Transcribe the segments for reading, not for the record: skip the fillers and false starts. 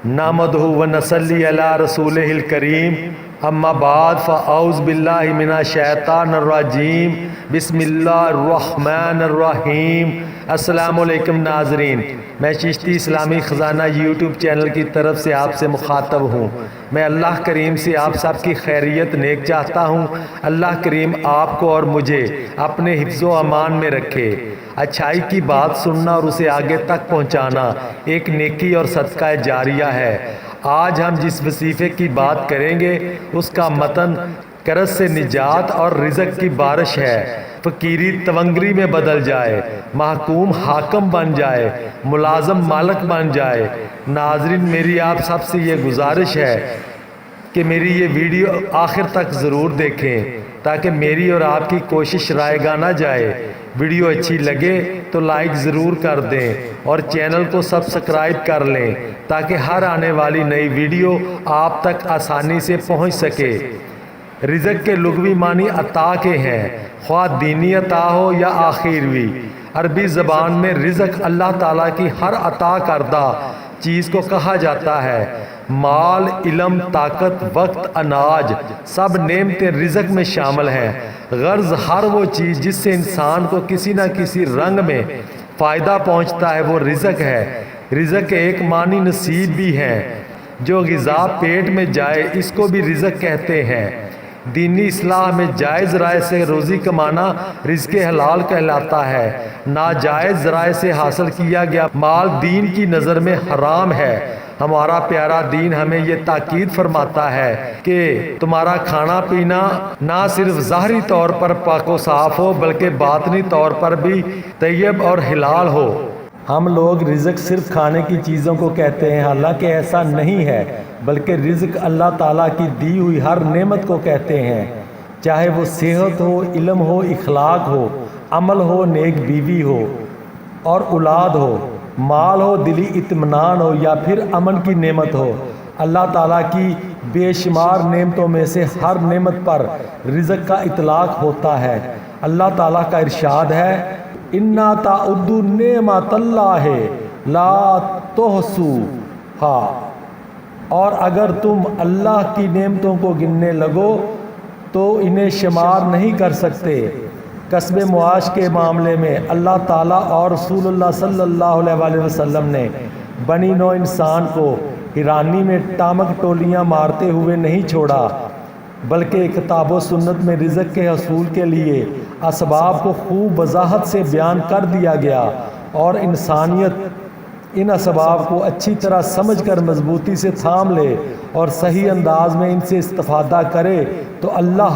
نحمدہ و نصلی علی رسولہ الکریم اما بعد فاعوذ باللہ من الشیطان الرجیم بسم اللہ الرحمن الرحیم۔ السلام علیکم ناظرین، میں چشتی اسلامی خزانہ یوٹیوب چینل کی طرف سے آپ سے مخاطب ہوں۔ میں اللہ کریم سے آپ سب کی خیریت نیک چاہتا ہوں۔ اللہ کریم آپ کو اور مجھے اپنے حفظ و امان میں رکھے۔ اچھائی کی بات سننا اور اسے آگے تک پہنچانا ایک نیکی اور صدقہ جاریہ ہے۔ آج ہم جس وظیفے کی بات کریں گے اس کا متن قرض سے نجات اور رزق کی بارش ہے۔ فقیری تونگری میں بدل جائے، محکوم حاکم بن جائے، ملازم مالک بن جائے۔ ناظرین، میری آپ سب سے یہ گزارش ہے کہ میری یہ ویڈیو آخر تک ضرور دیکھیں تاکہ میری اور آپ کی کوشش رائے گاہ نہ جائے۔ ویڈیو اچھی لگے تو لائک ضرور کر دیں اور چینل کو سبسکرائب کر لیں تاکہ ہر آنے والی نئی ویڈیو آپ تک آسانی سے پہنچ سکے۔ رزق کے لغوی معنی عطا کے ہیں، خواہ دینی عطا ہو یا آخروی۔ عربی زبان میں رزق اللہ تعالیٰ کی ہر عطا کردہ چیز کو کہا جاتا ہے۔ مال، علم، طاقت، وقت، اناج، سب نعمتیں رزق میں شامل ہیں۔ غرض ہر وہ چیز جس سے انسان کو کسی نہ کسی رنگ میں فائدہ پہنچتا ہے وہ رزق ہے۔ رزق کے ایک معنی نصیب بھی ہے۔ جو غذا پیٹ میں جائے اس کو بھی رزق کہتے ہیں۔ دینی اصلاح میں جائز ذرائع سے روزی کمانا رزق حلال کہلاتا ہے۔ ناجائز ذرائع سے حاصل کیا گیا مال دین کی نظر میں حرام ہے۔ ہمارا پیارا دین ہمیں یہ تاکید فرماتا ہے کہ تمہارا کھانا پینا نہ صرف ظاہری طور پر پاک و صاف ہو بلکہ باطنی طور پر بھی طیب اور حلال ہو۔ ہم لوگ رزق صرف کھانے کی چیزوں کو کہتے ہیں، حالانکہ ایسا نہیں ہے، بلکہ رزق اللہ تعالیٰ کی دی ہوئی ہر نعمت کو کہتے ہیں، چاہے وہ صحت ہو، علم ہو، اخلاق ہو، عمل ہو، نیک بیوی ہو اور اولاد ہو، مال ہو، دلی اطمینان ہو یا پھر امن کی نعمت ہو۔ اللہ تعالیٰ کی بے شمار نعمتوں میں سے ہر نعمت پر رزق کا اطلاق ہوتا ہے۔ اللہ تعالیٰ کا ارشاد ہے، اِنَّا تَعُدُّوا نِعْمَتَ اللَّهِ لَا تُحْصُوهَا، اور اگر تم اللہ کی نعمتوں کو گننے لگو تو انہیں شمار نہیں کر سکتے۔ کسب معاش کے معاملے میں اللہ تعالیٰ اور رسول اللہ صلی اللہ علیہ وسلم نے بنی نوع انسان کو حیرانی میں ٹامک ٹولیاں مارتے ہوئے نہیں چھوڑا، بلکہ کتاب و سنت میں رزق کے حصول کے لیے اسباب کو خوب وضاحت سے بیان کر دیا گیا، اور انسانیت ان اسباب کو اچھی طرح سمجھ کر مضبوطی سے تھام لے اور صحیح انداز میں ان سے استفادہ کرے تو اللہ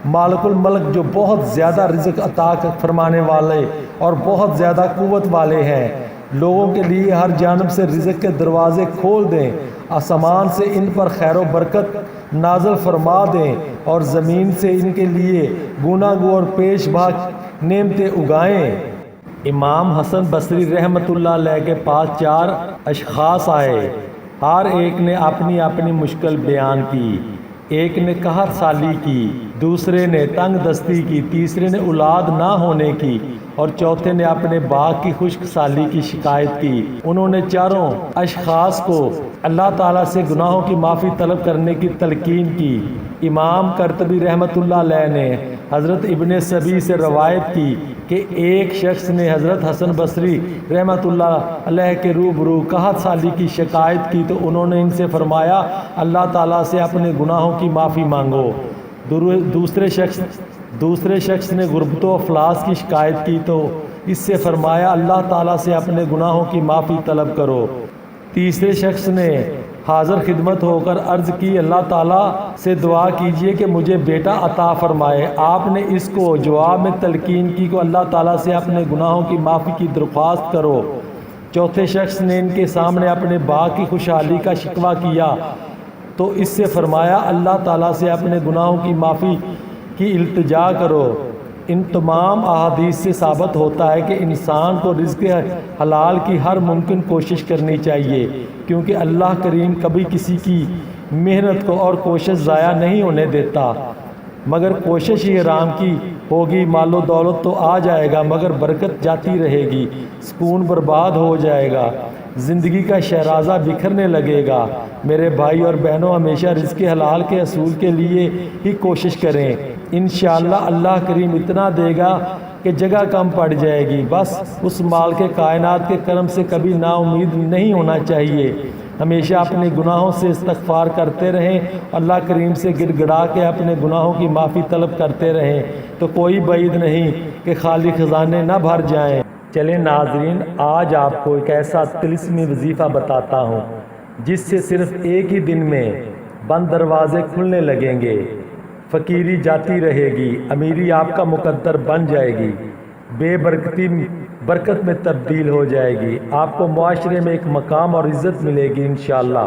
مالک الملک، جو بہت زیادہ رزق عطا فرمانے والے اور بہت زیادہ قوت والے ہیں، لوگوں کے لیے ہر جانب سے رزق کے دروازے کھول دیں، آسمان سے ان پر خیر و برکت نازل فرما دیں اور زمین سے ان کے لیے گناہ گو اور پیش بھا نعمتیں اگائیں۔ امام حسن بصری رحمۃ اللہ علیہ کے پاس 4 اشخاص آئے، ہر ایک نے اپنی اپنی مشکل بیان کی۔ ایک نے قحط سالی کی، دوسرے نے تنگ دستی کی، تیسرے نے اولاد نہ ہونے کی اور چوتھے نے اپنے باغ کی خشک سالی کی شکایت کی۔ انہوں نے چاروں اشخاص کو اللہ تعالیٰ سے گناہوں کی معافی طلب کرنے کی تلقین کی۔ امام قرطبی رحمۃ اللہ علیہ نے حضرت ابن سبی سے روایت کی کہ ایک شخص نے حضرت حسن بصری رحمۃ اللہ علیہ کے روبرو قحط سالی کی شکایت کی تو انہوں نے ان سے فرمایا، اللہ تعالیٰ سے اپنے گناہوں کی معافی مانگو۔ دوسرے شخص نے غربت و افلاس کی شکایت کی تو اس سے فرمایا، اللہ تعالیٰ سے اپنے گناہوں کی معافی طلب کرو۔ تیسرے شخص نے حاضر خدمت ہو کر عرض کی، اللہ تعالیٰ سے دعا کیجئے کہ مجھے بیٹا عطا فرمائے۔ آپ نے اس کو جواب میں تلقین کی کہ اللہ تعالیٰ سے اپنے گناہوں کی معافی کی درخواست کرو۔ چوتھے شخص نے ان کے سامنے اپنے باغ کی خوشحالی کا شکوہ کیا تو اس سے فرمایا، اللہ تعالیٰ سے اپنے گناہوں کی معافی کی التجا کرو۔ ان تمام احادیث سے ثابت ہوتا ہے کہ انسان کو رزق حلال کی ہر ممکن کوشش کرنی چاہیے، کیونکہ اللہ کریم کبھی کسی کی محنت کو اور کوشش ضائع نہیں ہونے دیتا۔ مگر کوشش ہی حرام کی ہوگی، مال و دولت تو آ جائے گا مگر برکت جاتی رہے گی، سکون برباد ہو جائے گا۔ زندگی کا شہرازہ بکھرنے لگے گا۔ میرے بھائی اور بہنوں، ہمیشہ رزق حلال کے حصول کے لیے ہی کوشش کریں، انشاءاللہ اللہ کریم اتنا دے گا کہ جگہ کم پڑ جائے گی۔ بس اس مالک کائنات کے کرم سے کبھی نا امید نہیں ہونا چاہیے۔ ہمیشہ اپنے گناہوں سے استغفار کرتے رہیں، اللہ کریم سے گڑ گڑا کے اپنے گناہوں کی معافی طلب کرتے رہیں، تو کوئی بعید نہیں کہ خالی خزانے نہ بھر جائیں۔ چلیں ناظرین، آج آپ کو ایک ایسا طلسمی وظیفہ بتاتا ہوں جس سے صرف ایک ہی دن میں بند دروازے کھلنے لگیں گے، فقیری جاتی رہے گی، امیری آپ کا مقدر بن جائے گی، بے برکتی برکت میں تبدیل ہو جائے گی، آپ کو معاشرے میں ایک مقام اور عزت ملے گی انشاءاللہ۔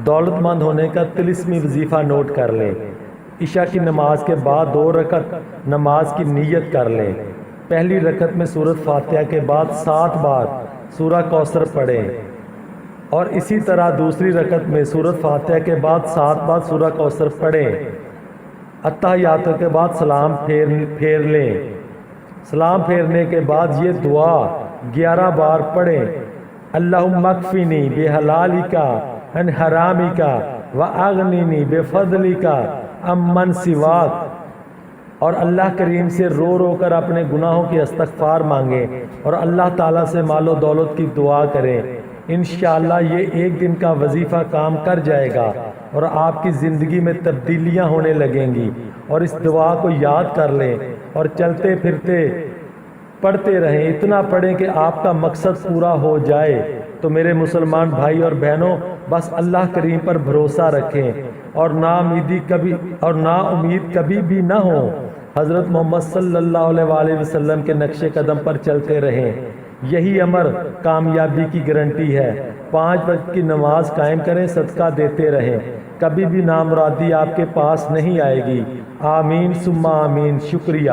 دولت مند ہونے کا طلسمی وظیفہ نوٹ کر لیں۔ عشاء کی نماز کے بعد 2 رکعت نماز کی نیت کر لیں۔ پہلی رکعت میں سورۃ فاتحہ کے بعد 7 بار سورہ کوثر پڑھیں، اور اسی طرح دوسری رکعت میں سورۃ فاتحہ کے بعد 7 بار سورہ کوثر پڑھیں۔ اتحیاتوں کے بعد سلام پھیر لیں۔ سلام پھیرنے کے بعد یہ دعا 11 بار پڑھیں، اللہم اکفنی بحلالک عن حرامک واغننی بفضلک عمن سواک، اور اللہ کریم سے رو رو کر اپنے گناہوں کی استغفار مانگیں اور اللہ تعالیٰ سے مال و دولت کی دعا کریں۔ انشاءاللہ یہ ایک دن کا وظیفہ کام کر جائے گا اور آپ کی زندگی میں تبدیلیاں ہونے لگیں گی۔ اور اس دعا کو یاد کر لیں اور چلتے پھرتے پڑھتے رہیں، اتنا پڑھیں کہ آپ کا مقصد پورا ہو جائے۔ تو میرے مسلمان بھائی اور بہنوں، بس اللہ کریم پر بھروسہ رکھیں اور نا امید کبھی بھی نہ ہو۔ حضرت محمد صلی اللہ علیہ وآلہ وسلم کے نقش قدم پر چلتے رہیں، یہی امر کامیابی کی گارنٹی ہے۔ 5 وقت کی نماز قائم کریں، صدقہ دیتے رہیں، کبھی بھی نامرادی آپ کے پاس نہیں آئے گی۔ آمین ثم آمین۔ شکریہ۔